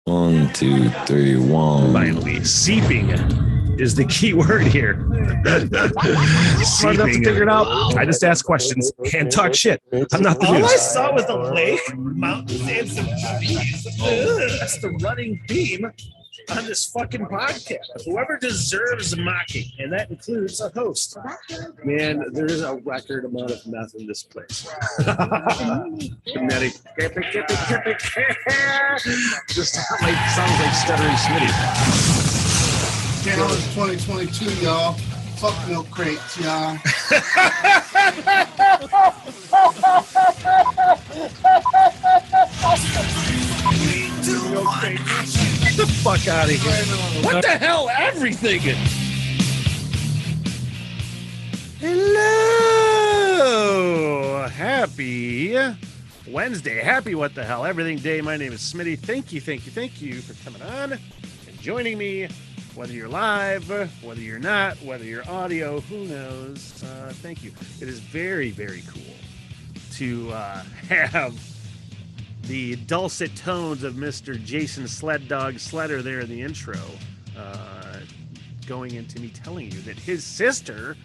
1, 2, 3, 1. Finally, seeping is the key word here. Smart enough to figure it out. I just ask questions and talk shit. I'm not the All news. I saw was a lake, mountains, and some trees. That's the running theme on this fucking podcast. Whoever deserves mocking, and that includes a host. Man, there is a record amount of meth in this place. Genetic. Just sounds like stuttering Smitty. Channel is 2022, y'all. Fuck milk crates, y'all. Get the fuck out of here. What the hell? Everything. Hello. Happy Wednesday. Happy what the hell everything day. My name is Smitty. Thank you for coming on and joining me. Whether you're live, whether you're not, whether you're audio, who knows. Thank you. It is very, very cool to have the dulcet tones of Mr. Jason Sled Dog Sledder there in the intro, going into me telling you that his sister,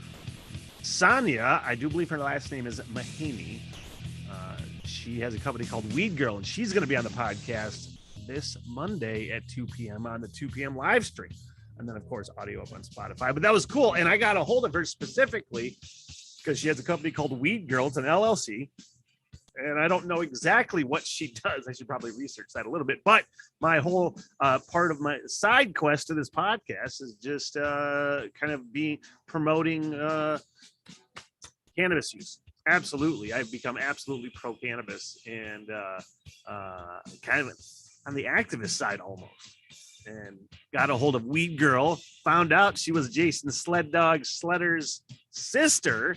Sonia, I do believe her last name is Mahaney, she has a company called Weed Girl, and she's going to be on the podcast this Monday at 2 p.m. on the 2 p.m. live stream. And then, of course, audio up on Spotify. But that was cool. And I got a hold of her specifically because she has a company called Weed Girl. It's an LLC. And I don't know exactly what she does. I should probably research that a little bit. But my whole part of my side quest to this podcast is just kind of promoting cannabis use. Absolutely. I've become absolutely pro cannabis and kind of on the activist side almost. And got a hold of Weed Girl, found out she was Jason Sled Dog Sledder's sister.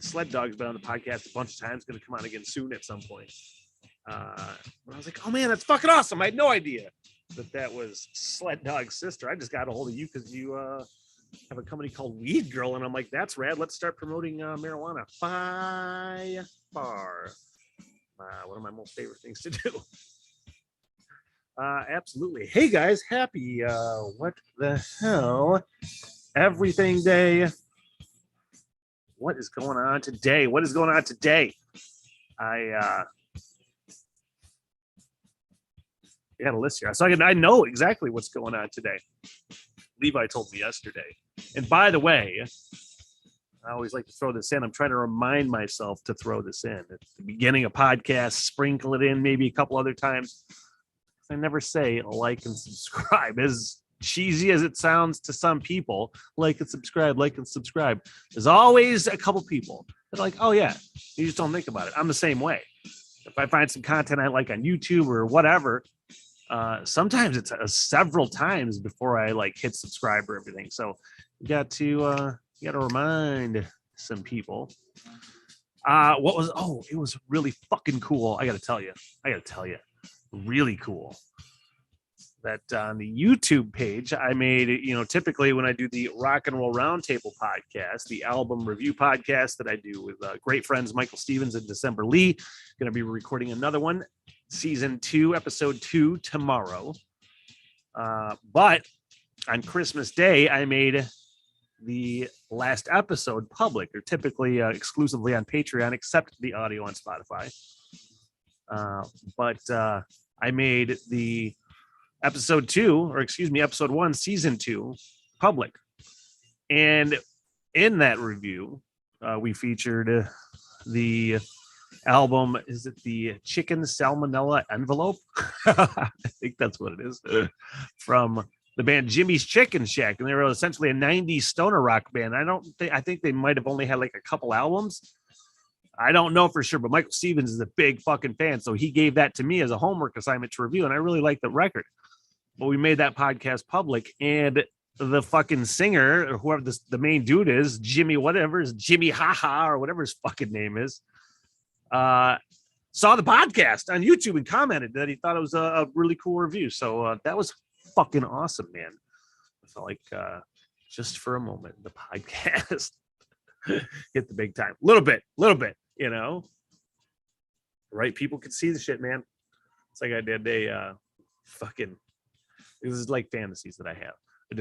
Sled Dog's been on the podcast a bunch of times, going to come on again soon at some point. I was like, oh man, that's fucking awesome. I had no idea that was Sled Dog's sister. I just got a hold of you because you have a company called Weed Girl, and I'm like, that's rad. Let's start promoting marijuana by far. One of my most favorite things to do. Absolutely. Hey guys, happy what the hell everything day. What is going on today? I got a list here. So I know exactly what's going on today. Levi told me yesterday. And by the way, I always like to throw this in. I'm trying to remind myself to throw this in at the beginning of podcasts, sprinkle it in maybe a couple other times. I never say like and subscribe. As cheesy as it sounds to some people, like and subscribe. There's always a couple people that are like, oh yeah, you just don't think about it. I'm the same way. If I find some content I like on YouTube or whatever, sometimes it's several times before I like hit subscribe or everything. So you got to remind some people. It was really fucking cool. I gotta tell you. Really cool that on the YouTube page I made, typically when I do the Rock and Roll Roundtable podcast, the album review podcast that I do with great friends Michael Stevens and December Lee, going to be recording another one, season 2, episode 2 tomorrow. But on Christmas Day, I made the last episode public. They're typically exclusively on Patreon, except the audio on Spotify. But I made the episode 1, season 2 public. And in that review, we featured the album. Is it the Chicken Salmonella Envelope? I think that's what it is. From the band Jimmy's Chicken Shack. And they were essentially a 90s stoner rock band. I think they might have only had like a couple albums. I don't know for sure, but Michael Stevens is a big fucking fan. So he gave that to me as a homework assignment to review. And I really like the record. But we made that podcast public. And the fucking singer, or whoever the main dude is, Jimmy Haha, or whatever his fucking name is, saw the podcast on YouTube and commented that he thought it was a really cool review. So that was fucking awesome, man. I felt like just for a moment, the podcast hit the big time. Little bit, right? People could see the shit, man. It's like I did fucking, this is like fantasies that I have. I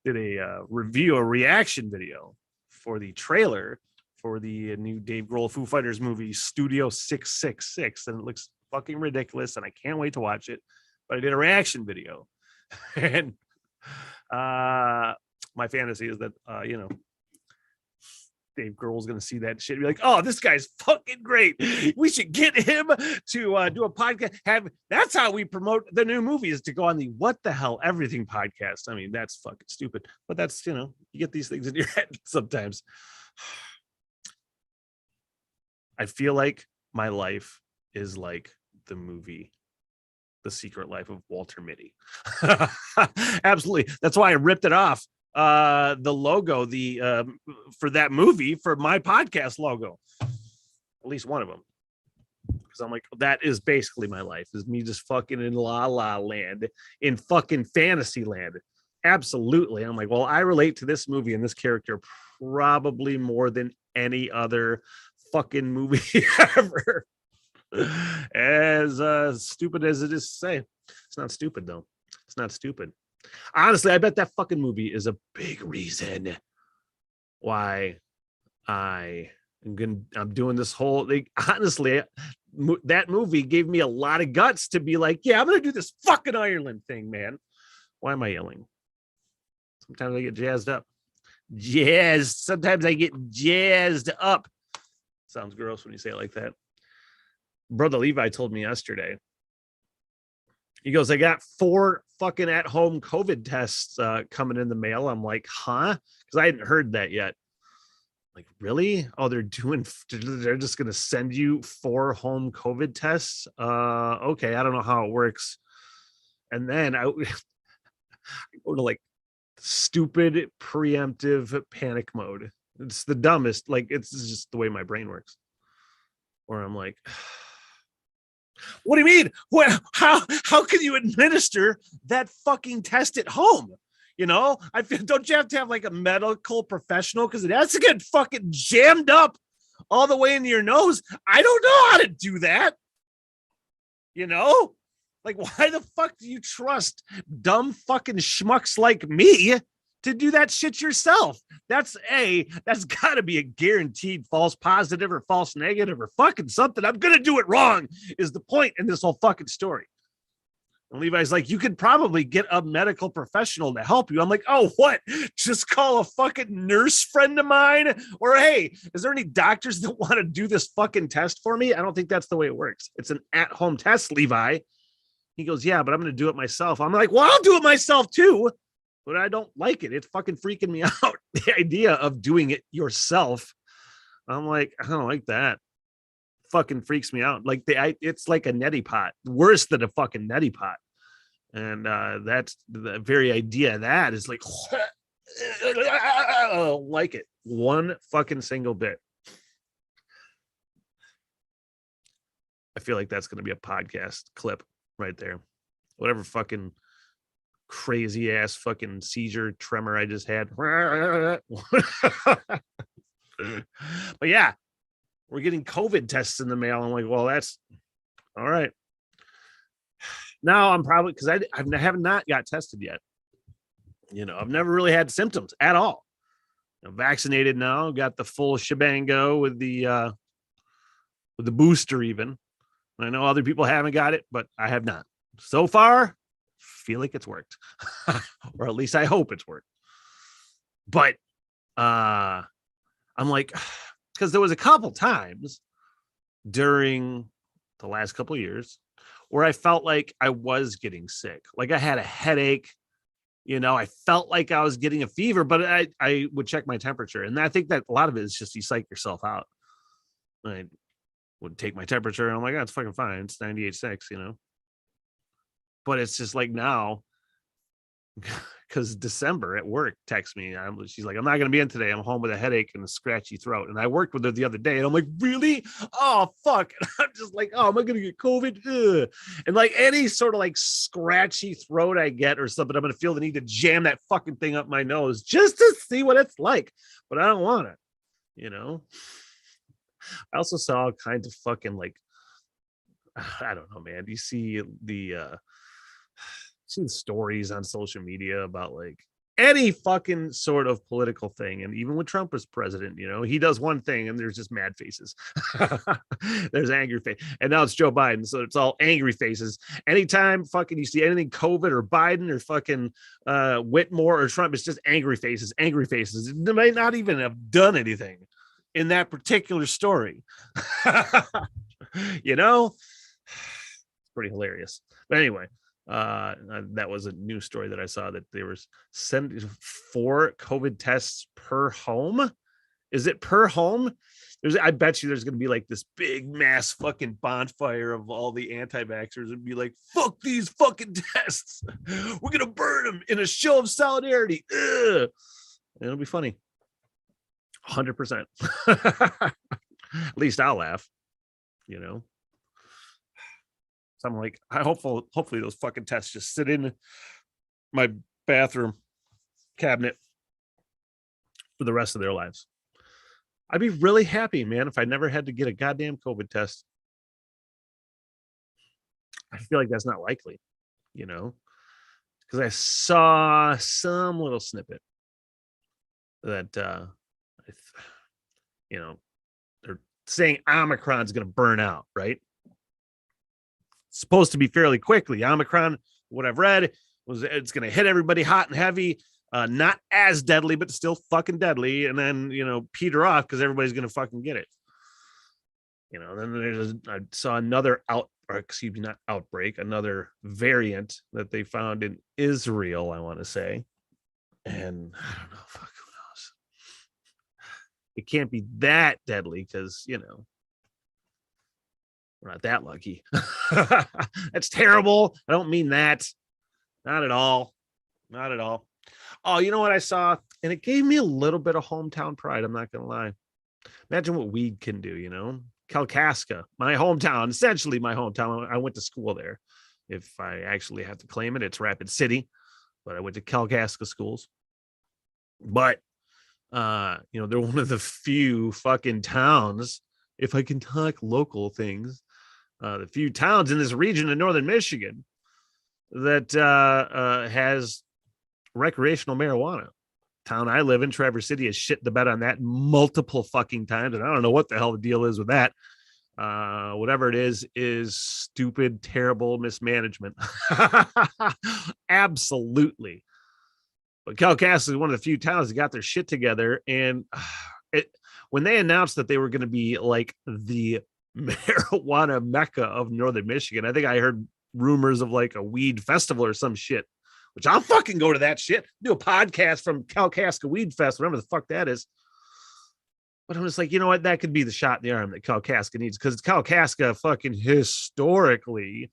did a review, a reaction video for the trailer for the new Dave Grohl Foo Fighters movie Studio 666, and it looks fucking ridiculous, and I can't wait to watch it. But I did a reaction video, and my fantasy is that Dave Grohl's gonna see that shit and be like, "Oh, this guy's fucking great. We should get him to do a podcast." That's how we promote the new movie, is to go on the What the Hell Everything podcast. I mean, that's fucking stupid, but that's, you get these things in your head sometimes. I feel like my life is like the movie The Secret Life of Walter Mitty. Absolutely. That's why I ripped it off. The logo, for that movie, for my podcast logo, at least one of them, because I'm like, that is basically my life, is me just fucking in la la land, in fucking fantasy land. Absolutely. I'm like, well, I relate to this movie and this character probably more than any other fucking movie ever. As stupid as it is to say, it's not stupid though. It's not stupid. Honestly, I bet that fucking movie is a big reason why I'm doing this whole thing. Honestly, that movie gave me a lot of guts to be like, yeah, I'm gonna do this fucking Ireland thing, man. Why am I yelling? Sometimes I get jazzed up. Sometimes I get jazzed up. Sounds gross when you say it like that. Brother Levi told me yesterday. He goes, I got 4 fucking at-home COVID tests coming in the mail. I'm like, huh? Because I hadn't heard that yet. Like, really? Oh, they're just going to send you 4 home COVID tests? Okay, I don't know how it works. And then I go to like stupid preemptive panic mode. It's the dumbest. Like, it's just the way my brain works. Where I'm like, what do you mean? How can you administer that fucking test at home? I feel, don't you have to have like a medical professional, because it has to get fucking jammed up all the way into your nose? I don't know how to do that. Like, why the fuck do you trust dumb fucking schmucks like me to do that shit yourself? That's got to be a guaranteed false positive or false negative or fucking something. I'm gonna do it wrong is the point in this whole fucking story. And Levi's like, you could probably get a medical professional to help you. I'm like, oh, what? Just call a fucking nurse friend of mine? Or, hey, is there any doctors that want to do this fucking test for me? I don't think that's the way it works. It's an at-home test, Levi. He goes, yeah, but I'm going to do it myself. I'm like, well, I'll do it myself too, but I don't like it. It's fucking freaking me out. The idea of doing it yourself. I'm like, I don't like that. Fucking freaks me out. Like it's like a neti pot, worse than a fucking neti pot. And that's the very idea of that is like, I don't like it one fucking single bit. I feel like that's going to be a podcast clip right there. Whatever fucking crazy ass fucking seizure tremor I just had. But yeah, we're getting COVID tests in the mail. I'm like, well, that's all right. Now I'm probably, because I have not got tested yet. I've never really had symptoms at all. I'm vaccinated now, got the full shebango with the booster even. I know other people haven't got it, but I have not. So far, feel like it's worked. Or at least I hope it's worked. But I'm like, because there was a couple times during the last couple of years where I felt like I was getting sick. Like I had a headache, I felt like I was getting a fever, but I would check my temperature. And I think that a lot of it is just you psych yourself out. I would take my temperature and I'm like, oh, it's fucking fine. It's 98.6, But it's just like now, because December at work texts me. She's like, I'm not going to be in today. I'm home with a headache and a scratchy throat. And I worked with her the other day and I'm like, really? Oh, fuck. And I'm just like, oh, am I going to get COVID? Ugh. And like any sort of like scratchy throat I get or something, I'm going to feel the need to jam that fucking thing up my nose just to see what it's like. But I don't want it, I also saw all kinds of fucking like I don't know, man. Do you see the stories on social media about like any fucking sort of political thing? And even when Trump was president, he does one thing and there's just mad faces. There's angry face. And now it's Joe Biden, so it's all angry faces. Anytime fucking you see anything COVID or Biden or fucking Whitmore or Trump, it's just angry faces. They might not even have done anything in that particular story. It's pretty hilarious. But anyway, that was a news story that I saw, that they were sending 4 COVID tests per home. Is it per home? I bet you there's going to be like this big mass fucking bonfire of all the anti-vaxxers and be like, fuck these fucking tests. We're going to burn them in a show of solidarity. Ugh. It'll be funny. 100%. At least I'll laugh, So I'm like, hopefully those fucking tests just sit in my bathroom cabinet for the rest of their lives. I'd be really happy, man, if I never had to get a goddamn COVID test. I feel like that's not likely, because I saw some little snippet that, they're saying Omicron's going to burn out, right? Supposed to be fairly quickly. Omicron, what I've read, was it's going to hit everybody hot and heavy, not as deadly, but still fucking deadly, and then peter off because everybody's going to fucking get it. Then I saw another outbreak, another variant that they found in Israel, I want to say, and I don't know, fuck, who knows? It can't be that deadly because we're not that lucky. That's terrible. I don't mean that. Not at all. Oh, you know what I saw? And it gave me a little bit of hometown pride. I'm not going to lie. Imagine what weed can do, Kalkaska, my hometown, essentially my hometown. I went to school there. If I actually have to claim it, it's Rapid City, but I went to Kalkaska schools. But, they're one of the few fucking towns, if I can talk local things, the few towns in this region of northern Michigan that has recreational marijuana. Town I live in, Traverse City, has shit the bed on that multiple fucking times, and I don't know what the hell the deal is with that. Whatever it is stupid, terrible mismanagement. Absolutely. But Kalkaska is one of the few towns that got their shit together, and when they announced that they were going to be like the marijuana mecca of northern Michigan, I think I heard rumors of like a weed festival or some shit, which I'll fucking go to that shit. Do a podcast from Kalkaska Weed Fest, whatever the fuck that is. But I'm just like, you know what? That could be the shot in the arm that Kalkaska needs, because Kalkaska fucking historically,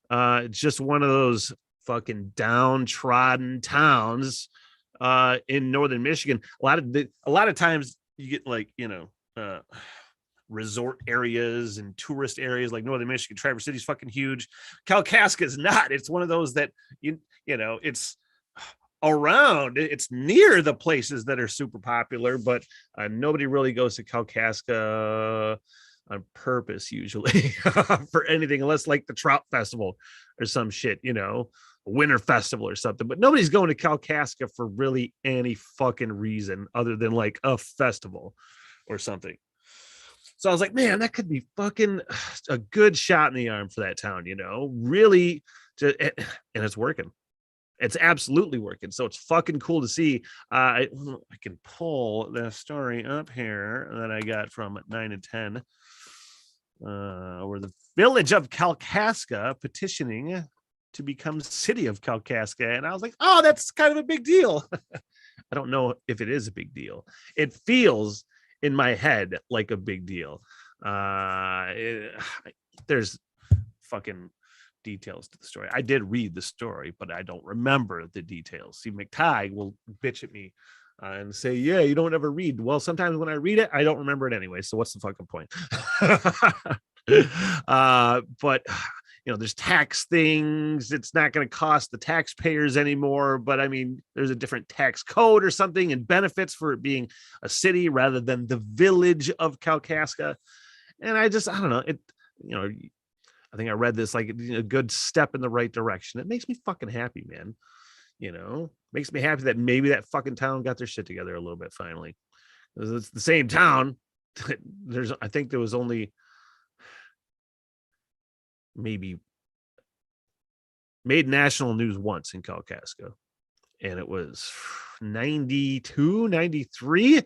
it's just one of those fucking downtrodden towns in northern Michigan. A lot of times you get like, resort areas and tourist areas like northern Michigan. Traverse City's fucking huge. Kalkaska is not. It's one of those that it's around, it's near the places that are super popular, but nobody really goes to Kalkaska on purpose usually for anything, unless like the Trout Festival or some shit, a winter festival or something. But nobody's going to Kalkaska for really any fucking reason other than like a festival or something. So I was like, man, that could be fucking a good shot in the arm for that town, really. And it's working. It's absolutely working. So it's fucking cool to see. I can pull the story up here that I got from 9 and 10. Where the village of Kalkaska petitioning to become city of Kalkaska. And I was like, oh, that's kind of a big deal. I don't know if it is a big deal. It feels in my head like a big deal. There's fucking details to the story. I did read the story, but I don't remember the details. See, McTighe will bitch at me and say, yeah, you don't ever read. Well, sometimes when I read it, I don't remember it anyway. So what's the fucking point? But there's tax things. It's not going to cost the taxpayers anymore. But I mean, there's a different tax code or something and benefits for it being a city rather than the village of Kalkaska. And I don't know. I think I read this like a good step in the right direction. It makes me fucking happy, man. Makes me happy that maybe that fucking town got their shit together a little bit finally. It's the same town. I think there was only maybe made national news once in Kalkaska, and it was 92, 93.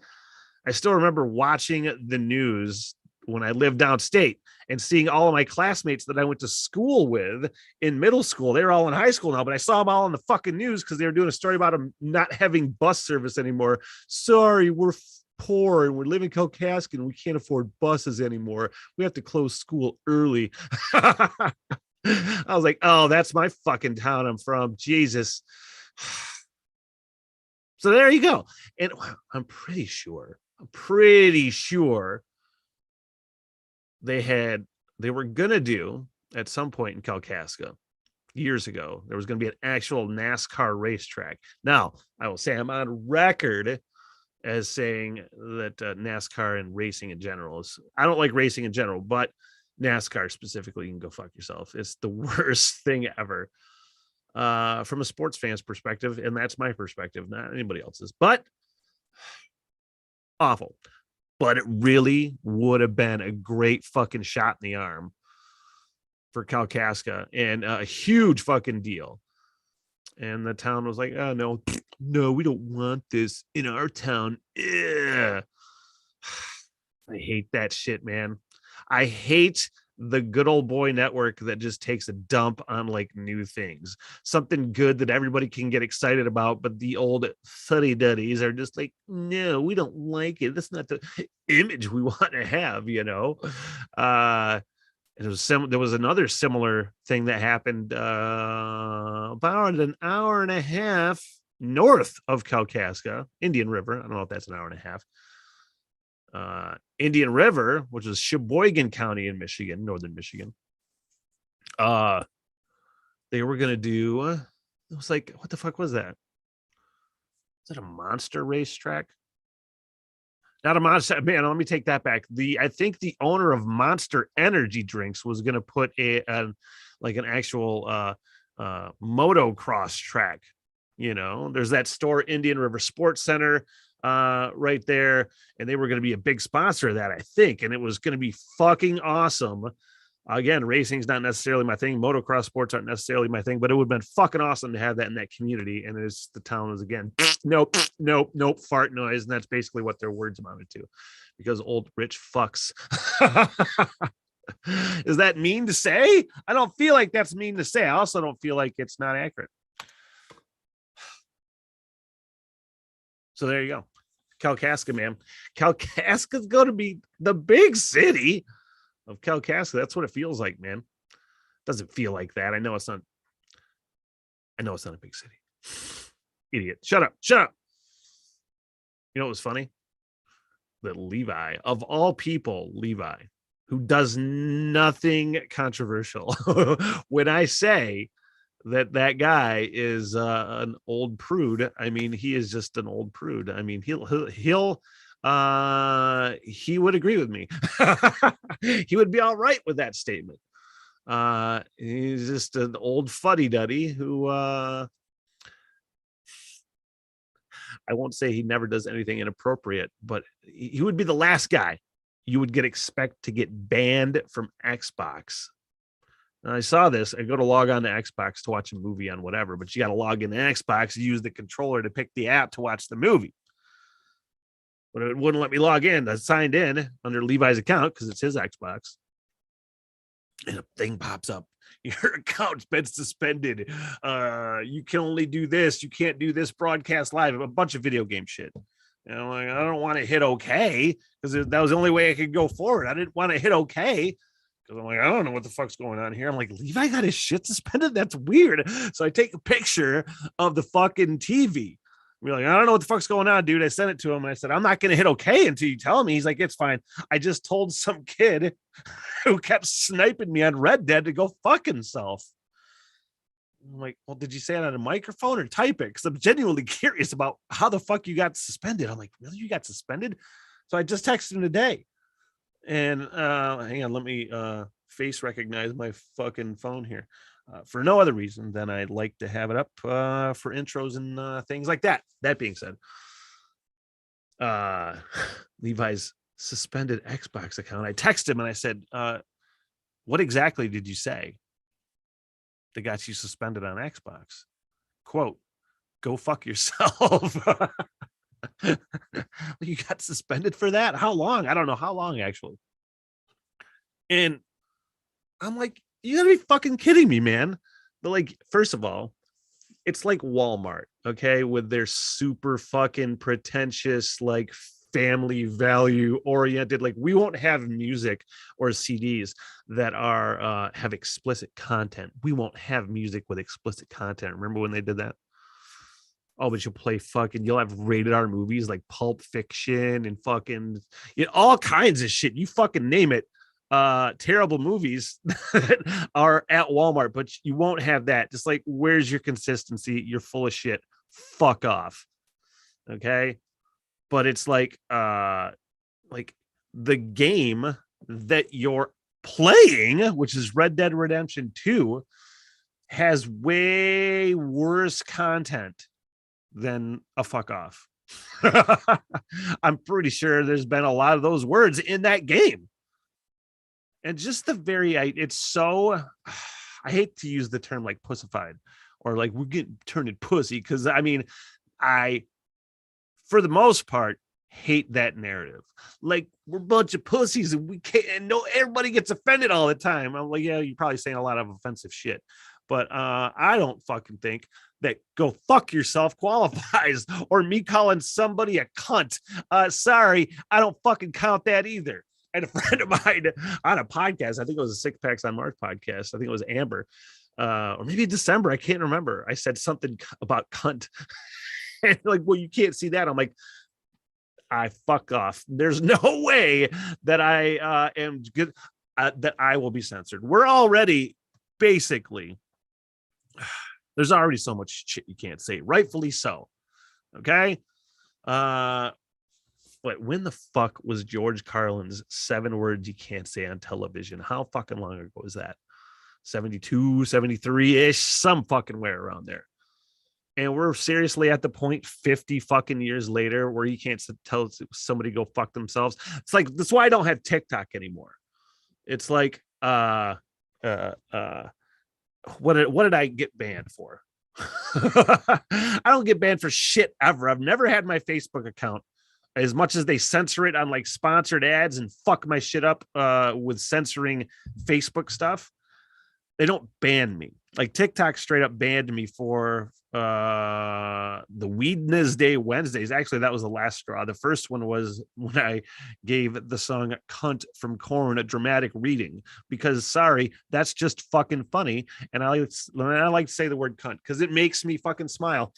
I still remember watching the news when I lived downstate and seeing all of my classmates that I went to school with in middle school. They're all in high school now, but I saw them all on the fucking news because they were doing a story about them not having bus service anymore. Sorry, we're poor and we're living in Kalkaska and we can't afford buses anymore. We have to close school early. I was like, oh, that's my fucking town I'm from. Jesus. So there you go. And I'm pretty sure they were gonna do at some point in Kalkaska years ago, there was going to be an actual NASCAR racetrack. Now, I will say I'm on record as saying that NASCAR and racing in general I don't like racing in general, but NASCAR specifically, you can go fuck yourself. It's the worst thing ever from a sports fan's perspective. And that's my perspective, not anybody else's, but awful. But it really would have been a great fucking shot in the arm for Kalkaska and a huge fucking deal. And the town was like, oh, no, we don't want this in our town. Ugh. I hate that shit, man. I hate the good old boy network that just takes a dump on like new things, something good that everybody can get excited about. But the old fuddy-duddies are just like, no, we don't like it. That's not the image we want to have, It was there was another similar thing that happened about an hour and a half north of Kalkaska, Indian River. I don't know if that's an hour and a half. Indian River, which is Sheboygan County in Michigan, northern Michigan. They were gonna do. It was like, what the fuck was that? Is that a monster racetrack? Not a Monster, man. Let me take that back. I think the owner of Monster Energy drinks was going to put an actual motocross track. There's that store, Indian River Sports Center, right there, and they were going to be a big sponsor of that, I think, and it was going to be fucking awesome. Again, racing's not necessarily my thing. Motocross sports aren't necessarily my thing, but it would have been fucking awesome to have that in that community. And the town was again, nope, fart noise. And that's basically what their words amounted to, because old rich fucks. Is that mean to say? I don't feel like that's mean to say. I also don't feel like it's not accurate. So there you go. Kalkaska, man. Kalkaska's going to be the big city of Kalkaska. That's what it feels like, man. Doesn't feel like that. I know it's not a big city. Idiot. Shut up. You know what was funny? That Levi, of all people, who does nothing controversial. When I say that guy is an old prude, I mean, he is just an old prude. I mean, he would agree with me. He would be all right with that statement. He's just an old fuddy-duddy who I won't say he never does anything inappropriate, but he would be the last guy you would expect to get banned from Xbox. And I saw this. I go to log on to Xbox to watch a movie on whatever, but you got to log into Xbox, use the controller to pick the app to watch the movie. But it wouldn't let me log in. I signed in under Levi's account because it's his Xbox. And a thing pops up. Your account's been suspended. You can only do this. You can't do this broadcast live. A bunch of video game shit. And I'm like, I don't want to hit okay because that was the only way I could go forward. I didn't want to hit okay because I'm like, I don't know what the fuck's going on here. I'm like, Levi got his shit suspended? That's weird. So I take a picture of the fucking TV. We're like, I don't know what the fuck's going on, dude. I sent it to him. And I said, I'm not going to hit okay until you tell me. He's like, it's fine. I just told some kid who kept sniping me on Red Dead to go fuck himself. I'm like, well, did you say it on a microphone or type it? Because I'm genuinely curious about how the fuck you got suspended. I'm like, really? You got suspended? So I just texted him today. And hang on, let me face recognize my fucking phone here for no other reason than I'd like to have it up for intros and things like that. That being said, Levi's suspended Xbox account. I texted him and I said, what exactly did you say that got you suspended on Xbox? Quote, go fuck yourself. You got suspended for that? How long? I don't know how long, actually. And I'm like, you gotta be fucking kidding me, man. But like, first of all, it's like Walmart, okay, with their super fucking pretentious, like family value oriented, like we won't have music or CDs that are have explicit content. We won't have music with explicit content. Remember when they did that? Oh, but you'll have rated R movies like Pulp Fiction and fucking, you know, all kinds of shit. You fucking name it. Terrible movies that are at Walmart, but you won't have that. Just like, where's your consistency? You're full of shit. Fuck off. Okay. But it's like the game that you're playing, which is Red Dead Redemption 2, has way worse content than a fuck off. I'm pretty sure there's been a lot of those words in that game. And just it's so, I hate to use the term like pussified or like we get turned into pussy. Cause I mean, for the most part, hate that narrative. Like we're a bunch of pussies and we can't, and no, everybody gets offended all the time. I'm like, yeah, you're probably saying a lot of offensive shit, but I don't fucking think that go fuck yourself qualifies, or me calling somebody a cunt. Sorry, I don't fucking count that either. I had a friend of mine on a podcast. I think it was a Six Packs on Mark podcast. I think it was Amber, or maybe December. I can't remember. I said something about cunt. And like, well, you can't see that. I'm like, I fuck off. There's no way that I am good, that I will be censored. We're already basically, there's already so much shit you can't say, rightfully so. Okay. But when the fuck was George Carlin's 7 words you can't say on television? How fucking long ago was that? 72, 73-ish, some fucking way around there. And we're seriously at the point 50 fucking years later where you can't tell somebody go fuck themselves. It's like, that's why I don't have TikTok anymore. It's like, what did I get banned for? I don't get banned for shit ever. I've never had my Facebook account. As much as they censor it on like sponsored ads and fuck my shit up with censoring Facebook stuff, they don't ban me. Like TikTok straight up banned me for the Wednesday Wednesdays. Actually, that was the last straw. The first one was when I gave the song Cunt from Korn a dramatic reading, because sorry, that's just fucking funny. And I like to say the word cunt because it makes me fucking smile.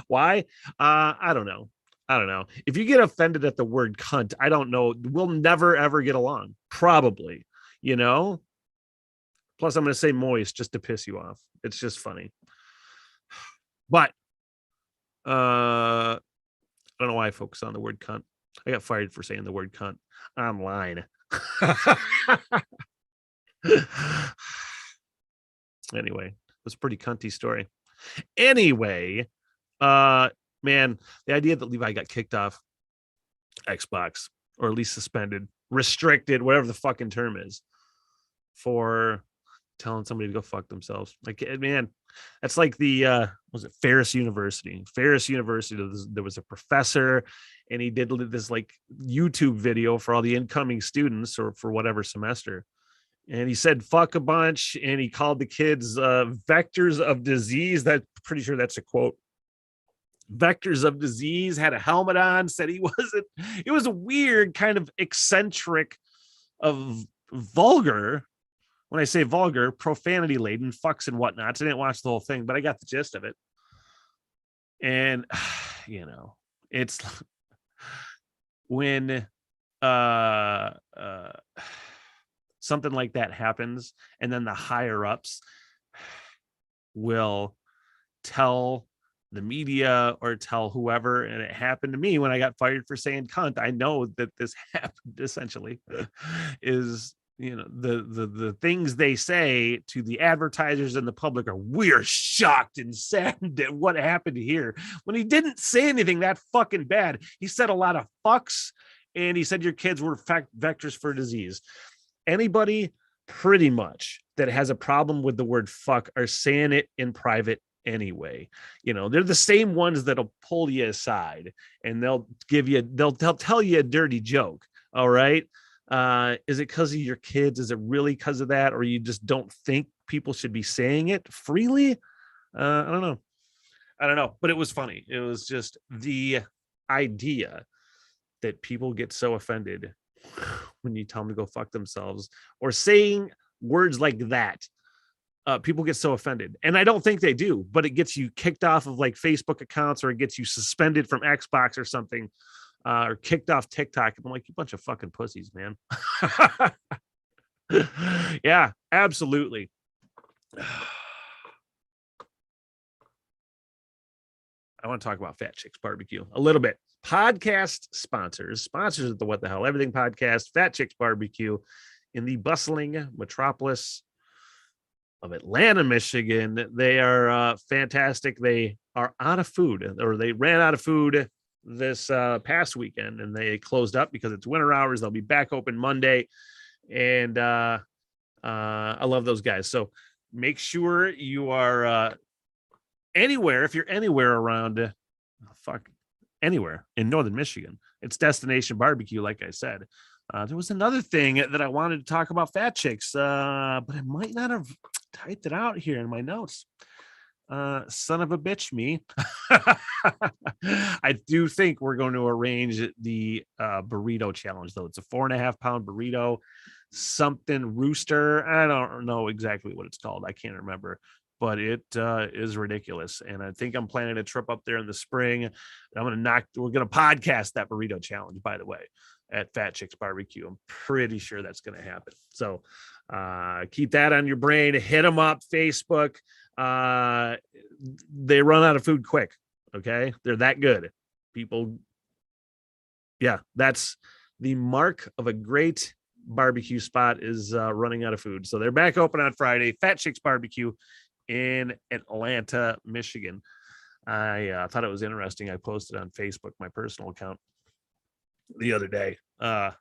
Why? I don't know. If you get offended at the word cunt, I don't know. We'll never, ever get along. Probably, you know? Plus, I'm going to say moist just to piss you off. It's just funny. But I don't know why I focus on the word cunt. I got fired for saying the word cunt online. Anyway, it was a pretty cunty story. Anyway, man, the idea that Levi got kicked off Xbox, or at least suspended, restricted, whatever the fucking term is, for telling somebody to go fuck themselves. Like, man, that's like the was it Ferris University? Ferris University, there was a professor, and he did this like YouTube video for all the incoming students or for whatever semester. And he said fuck a bunch, and he called the kids vectors of disease. That pretty sure that's a quote. Vectors of disease, had a helmet on, said he wasn't. It was a weird kind of eccentric of vulgar. When I say vulgar, profanity laden, fucks and whatnots. I didn't watch the whole thing, but I got the gist of it. And you know, it's when something like that happens, and then the higher ups will tell the media or tell whoever, and it happened to me when I got fired for saying cunt. I know that this happened essentially is the things they say to the advertisers and the public are, we're shocked and saddened at what happened here, when he didn't say anything that fucking bad. He said a lot of fucks, and he said your kids were vectors for disease. Anybody pretty much that has a problem with the word fuck are saying it in private anyway. They're the same ones that'll pull you aside and they'll tell you a dirty joke. All right. Is it because of your kids? Is it really because of that? Or you just don't think people should be saying it freely? I don't know, but it was funny. It was just the idea that people get so offended when you tell them to go fuck themselves, or saying words like that. People get so offended, and I don't think they do, but it gets you kicked off of like Facebook accounts, or it gets you suspended from Xbox or something, or kicked off TikTok. I'm like, you bunch of fucking pussies, man. Yeah, absolutely. I want to talk about Fat Chicks Barbecue a little bit. Podcast sponsors of the What the Hell Everything podcast, Fat Chicks Barbecue, in the bustling metropolis of Atlanta, Michigan. They are fantastic. They are out of food, or they ran out of food this past weekend, and they closed up because it's winter hours. They'll be back open Monday, and I love those guys. So make sure you are anywhere, if you're anywhere around anywhere in northern Michigan, it's Destination Barbecue. Like I said, there was another thing that I wanted to talk about Fat Chicks, but I might not have typed it out here in my notes. Son of a bitch, me. I do think we're going to arrange the burrito challenge, though. It's a 4.5 pound burrito, something rooster. I don't know exactly what it's called. I can't remember, but it is ridiculous. And I think I'm planning a trip up there in the spring. We're going to podcast that burrito challenge, by the way, at Fat Chicks Barbecue. I'm pretty sure that's going to happen. So keep that on your brain. Hit them up, Facebook. They run out of food quick. Okay. They're that good. People. Yeah. That's the mark of a great barbecue spot, is running out of food. So they're back open on Friday. Fat Chicks Barbecue in Atlanta, Michigan. I thought it was interesting. I posted on Facebook, my personal account, the other day, that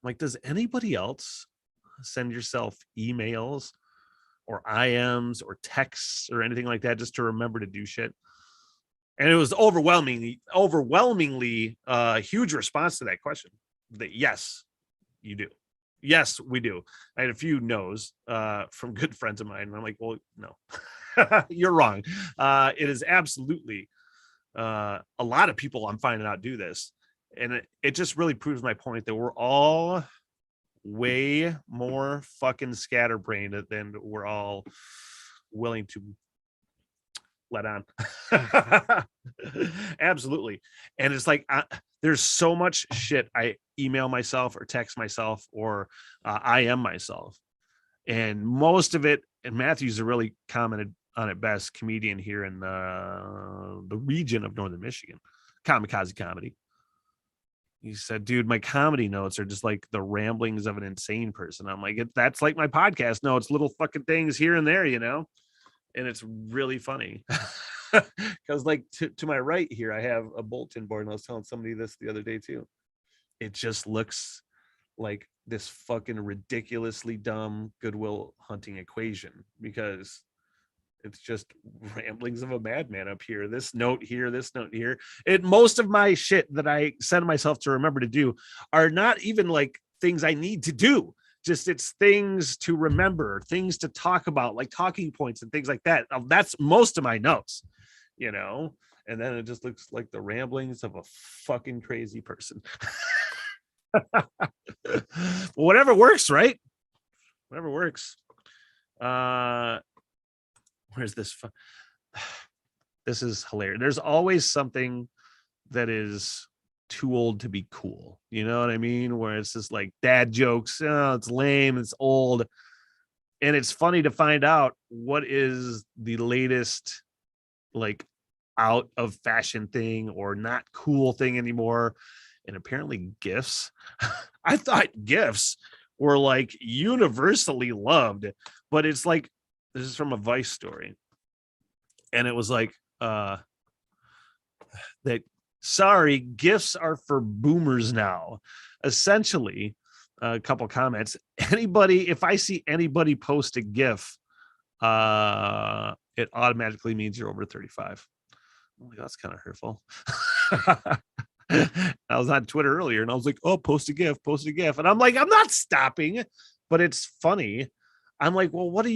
like, does anybody else send yourself emails or IMs or texts or anything like that just to remember to do shit? And it was overwhelmingly huge response to that question. That yes, you do. Yes, we do. I had a few no's from good friends of mine. And I'm like, well, no, you're wrong. It is absolutely a lot of people I'm finding out do this. And it just really proves my point that we're all way more fucking scatterbrained than we're all willing to let on. Absolutely. And it's like, there's so much shit I email myself or text myself or IM myself. And most of it, and Matthew's a really commented on it best, comedian here in the region of northern Michigan, Kamikaze Comedy. He said, dude, my comedy notes are just like the ramblings of an insane person. I'm like, that's like my podcast notes, little fucking things here and there, and it's really funny. Because like to my right here, I have a bulletin board, and I was telling somebody this the other day too. It just looks like this fucking ridiculously dumb Goodwill Hunting equation, because it's just ramblings of a madman up here. This note here, this note here. Most of my shit that I send myself to remember to do are not even like things I need to do. Just it's things to remember, things to talk about, like talking points and things like that. That's most of my notes, and then it just looks like the ramblings of a fucking crazy person. Whatever works, right? Whatever works. Where's this? This is hilarious. There's always something that is too old to be cool. You know what I mean? Where it's just like dad jokes. Oh, it's lame. It's old. And it's funny to find out what is the latest, like, out of fashion thing or not cool thing anymore. and apparently GIFs. I thought GIFs were like universally loved, but it's like, this is from a Vice story, and it was like that sorry, GIFs are for boomers now. Essentially, a couple comments. Anybody, if I see anybody post a GIF, it automatically means you're over 35. I'm like, that's kind of hurtful. I was on Twitter earlier and I was like, oh, post a GIF. And I'm like, I'm not stopping, but it's funny. I'm like, well, what?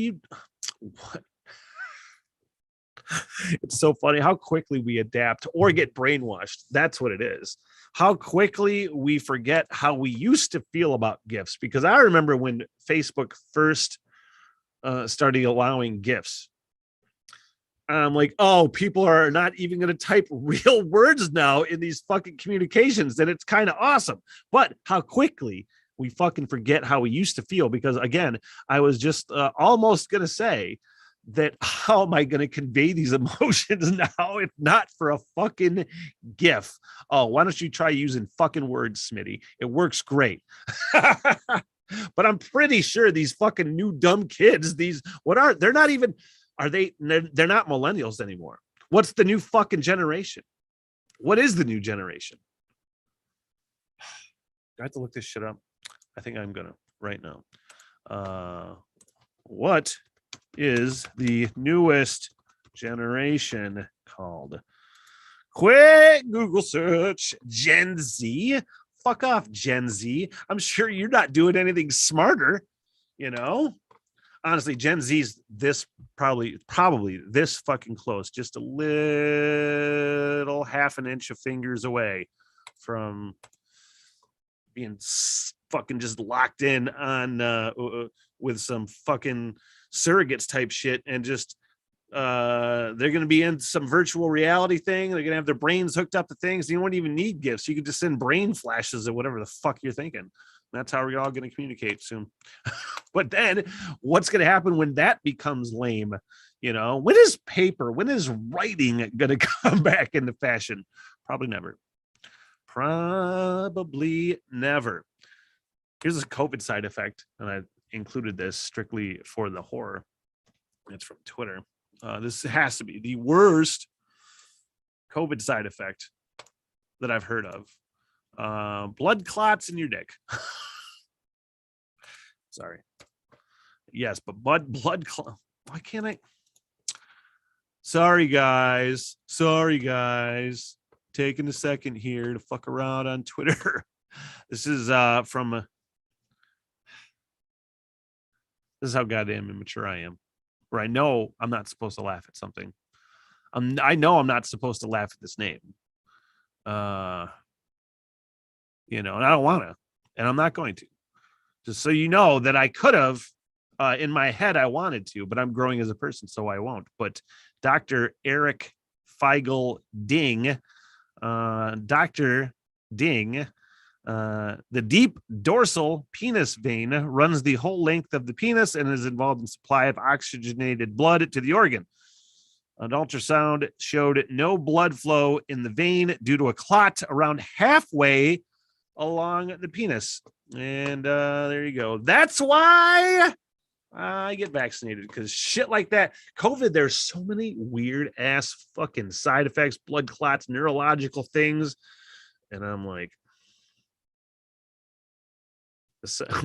It's so funny how quickly we adapt or get brainwashed. That's what it is. How quickly we forget how we used to feel about GIFs. Because I remember when Facebook first started allowing GIFs. I'm like, oh, people are not even going to type real words now in these fucking communications. And it's kind of awesome. But how quickly we fucking forget how we used to feel. Because again, I was just almost going to say that how am I going to convey these emotions now if not for a fucking GIF? Oh, why don't you try using fucking words, Smitty? It works great. But I'm pretty sure these fucking new dumb kids, they're not even... They're not millennials anymore. What's the new fucking generation? What is the new generation? I have to look this shit up. I think I'm gonna right now. What is the newest generation called? Quick Google search. Gen Z. Fuck off, Gen Z. I'm sure you're not doing anything smarter, you know? Honestly, Gen Z's this probably this fucking close, just a little half an inch of fingers away from being fucking just locked in on with some fucking surrogates type shit, and just they're going to be in some virtual reality thing. They're going to have their brains hooked up to things. You don't even need gifts. You can just send brain flashes or whatever the fuck you're thinking. That's how we're all going to communicate soon. But then what's going to happen when that becomes lame? You know, when is writing going to come back into fashion? Probably never. Here's a COVID side effect. And I included this strictly for the horror. It's from Twitter. This has to be the worst COVID side effect that I've heard of. Blood clots in your dick. Sorry. Yes, but blood clot. Why can't I? Sorry, guys. Taking a second here to fuck around on Twitter. This is this is how goddamn immature I am. Where I know I'm not supposed to laugh at something. I know I'm not supposed to laugh at this name. You know, and I don't want to, and I'm not going to. Just so you know that I could have, in my head, I wanted to, but I'm growing as a person, so I won't. But Dr. Eric Feigl Ding, Dr. Ding, the deep dorsal penis vein runs the whole length of the penis and is involved in supply of oxygenated blood to the organ. An ultrasound showed no blood flow in the vein due to a clot around halfway along the penis. And there you go. That's why I get vaccinated, because shit like that. COVID, there's so many weird ass fucking side effects, blood clots, neurological things. And I'm like,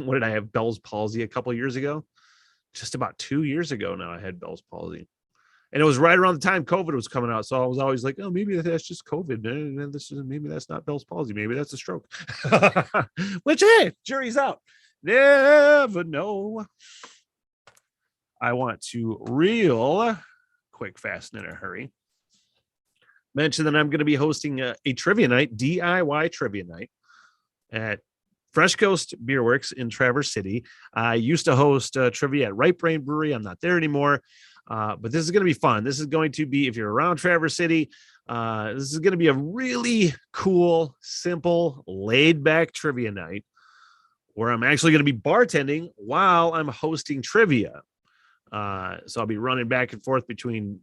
what did I have? Bell's palsy a couple years ago? Just about 2 years ago now, I had Bell's palsy. And it was right around the time COVID was coming out. So I was always like, oh, maybe that's just COVID. Maybe that's not Bell's palsy. Maybe that's a stroke. Which, hey, jury's out. Never know. I want to real quick, fast, and in a hurry mention that I'm going to be hosting a trivia night, DIY trivia night at Fresh Coast Beer Works in Traverse City. I used to host trivia at Right Brain Brewery. I'm not there anymore. But this is going to be fun. This is going to be, if you're around Traverse City, this is going to be a really cool, simple, laid-back trivia night where I'm actually going to be bartending while I'm hosting trivia. So I'll be running back and forth between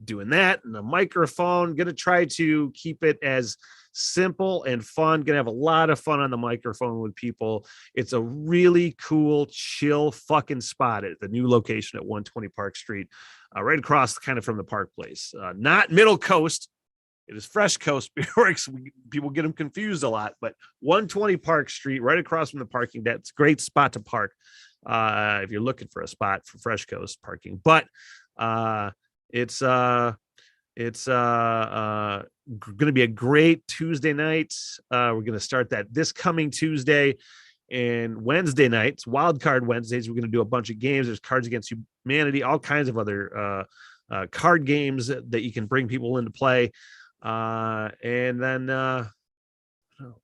doing that and the microphone. Going to try to keep it as simple and fun. Going to have a lot of fun on the microphone with people. It's a really cool, chill fucking spot at the new location at 120 Park Street, right across kind of from the Park Place. Not Middle Coast. It is Fresh Coast Beerworks. People get them confused a lot, but 120 Park Street, right across from the parking deck. It's a great spot to park if you're looking for a spot for Fresh Coast parking. But it's going to be a great Tuesday night. We're going to start that this coming Tuesday. And Wednesday nights, Wild Card Wednesdays, we're going to do a bunch of games. There's Cards Against Humanity, all kinds of other card games that you can bring people into play. And then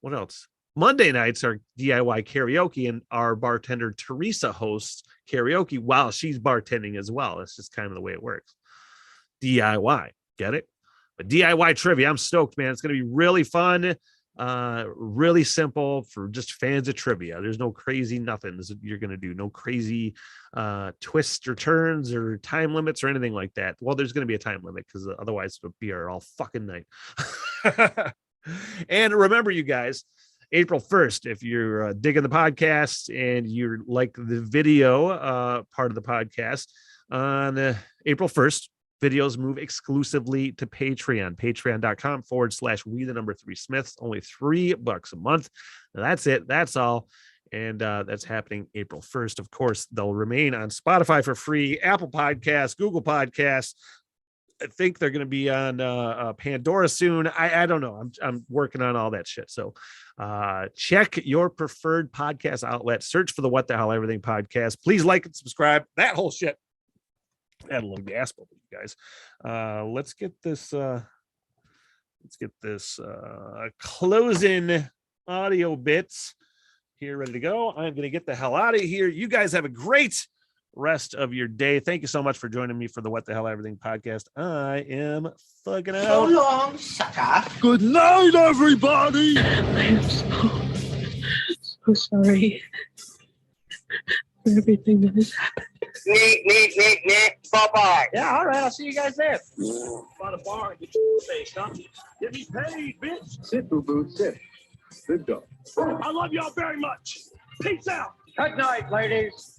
what else? Monday nights are DIY karaoke, and our bartender Teresa hosts karaoke while she's bartending as well. That's just kind of the way it works. DIY, get it? But DIY trivia, I'm stoked, man. It's going to be really fun, really simple for just fans of trivia. There's no crazy nothings you're going to do, no crazy twists or turns or time limits or anything like that. Well, there's going to be a time limit because otherwise it'll be our all fucking night. And remember, you guys, April 1st, if you're digging the podcast and you're like the video part of the podcast, on April 1st, videos move exclusively to Patreon, patreon.com/we3Smiths, only $3 a month. Now, that's it. That's all. And that's happening April 1st. Of course, they'll remain on Spotify for free, Apple Podcasts, Google Podcasts. I think they're going to be on Pandora soon. I don't know. I'm working on all that shit. So check your preferred podcast outlet. Search for the What the Hell Everything podcast. Please like and subscribe. That whole shit. Add a little gas bubble, you guys. Let's get this closing audio bits here ready to go. I'm going to get the hell out of here. You guys have a great rest of your day. Thank you so much for joining me for the What the Hell Everything podcast. I am fucking out. So long, sucker. Good night, everybody. I'm so sorry for everything that has happened. Neat. Bye-bye. Yeah, all right. I'll see you guys there. By the bar and get your face, huh? Get me paid, bitch. Sit, boo-boo, sit. Good dog. I love y'all very much. Peace out. Good night, ladies.